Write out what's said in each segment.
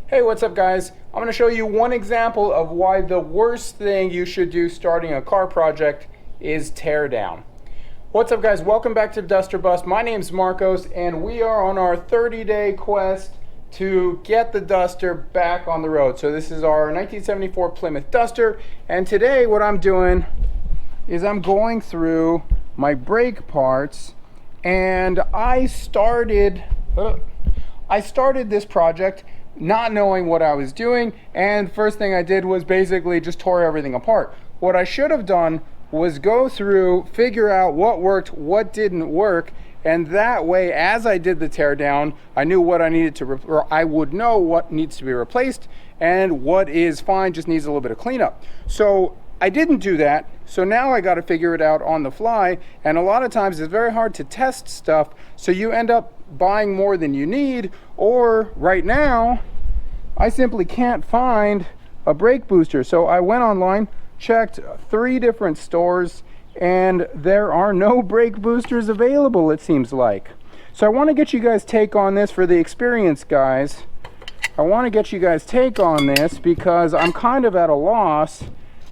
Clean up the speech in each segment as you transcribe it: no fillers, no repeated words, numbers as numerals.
Hey, what's up guys? I'm going to show you one example of why the worst thing you should do starting a car project is tear down. What's up guys? Welcome back to Duster Bust. My name's Marcos and we are on our 30-day quest to get the Duster back on the road. So this is our 1974 Plymouth Duster, and today what I'm doing is I'm going through my brake parts, and I started this project not knowing what I was doing, and first thing I did was basically just tore everything apart. What I should have done was go through, figure out what worked, what didn't work, and that way as I did the tear down, I knew what I needed to, or I would know what needs to be replaced and what is fine, just needs a little bit of cleanup. So I didn't do that, so now I got to figure it out on the fly, and a lot of times it's very hard to test stuff, so you end up buying more than you need, or right now I simply can't find a brake booster. So I went online, checked 3 different stores, and there are no brake boosters available, it seems like. So I want to get you guys' take on this for the experienced guys. I want to get you guys' take on this because I'm kind of at a loss,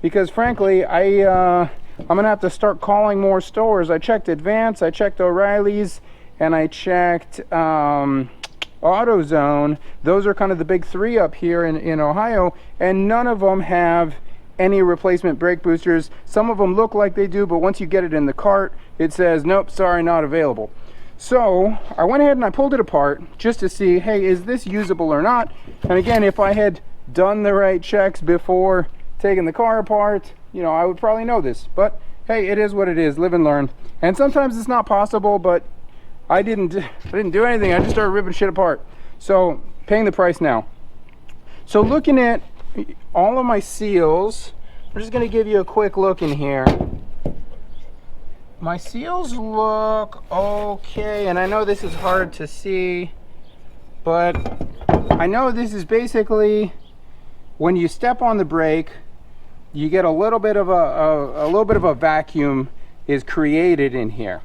because frankly I'm gonna have to start calling more stores. I checked Advance, I checked O'Reilly's, and I checked AutoZone. Those are kind of the big 3 up here in Ohio, and none of them have any replacement brake boosters. Some of them look like they do, but once you get it in the cart, it says, nope, sorry, not available. So I went ahead and I pulled it apart just to see, hey, is this usable or not? And again, if I had done the right checks before taking the car apart, you know, I would probably know this. But hey, it is what it is. Live and learn. And sometimes it's not possible, but I didn't do anything. I just started ripping shit apart. So paying the price now. So looking at all of my seals, I'm just going to give you a quick look in here. My seals look okay, and I know this is hard to see, but I know this is basically when you step on the brake, you get a little bit of a vacuum is created in here.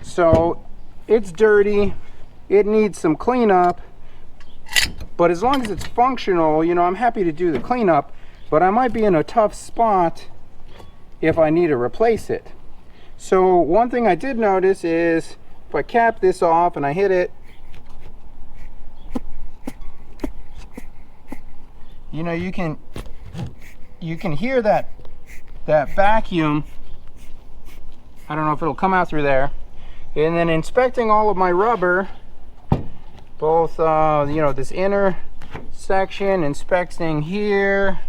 So it's dirty, it needs some cleanup, but as long as it's functional, you know, I'm happy to do the cleanup, but I might be in a tough spot if I need to replace it. So one thing I did notice is if I cap this off and I hit it, you know, you can hear that vacuum. I don't know if it'll come out through there. And then inspecting all of my rubber, both you know, this inner section, inspecting here,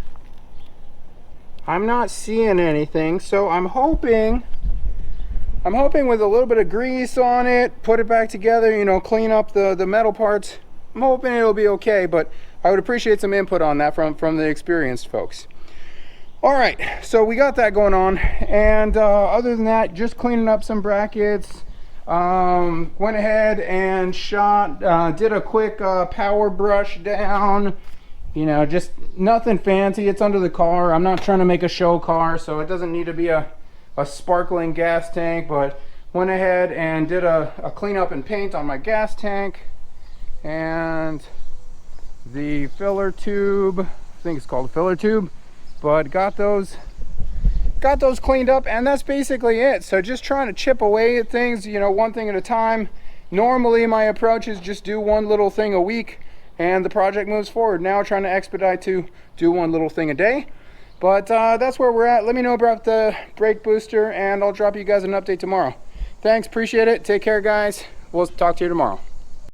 I'm not seeing anything. So I'm hoping with a little bit of grease on it, put it back together, you know, clean up the metal parts, I'm hoping it'll be okay, but I would appreciate some input on that from the experienced folks. All right, so we got that going on, and other than that, just cleaning up some brackets. Went ahead and did a quick power brush down, you know, just nothing fancy. It's under the car. I'm not trying to make a show car, so it doesn't need to be a sparkling gas tank, but went ahead and did a cleanup and paint on my gas tank, and the filler tube, I think it's called a filler tube, but got those cleaned up, and that's basically it. So just trying to chip away at things, you know, one thing at a time. Normally my approach is just do one little thing a week and the project moves forward. Now trying to expedite to do one little thing a day, but that's where we're at. Let me know about the brake booster and I'll drop you guys an update tomorrow. Thanks, appreciate it. Take care guys. We'll talk to you tomorrow.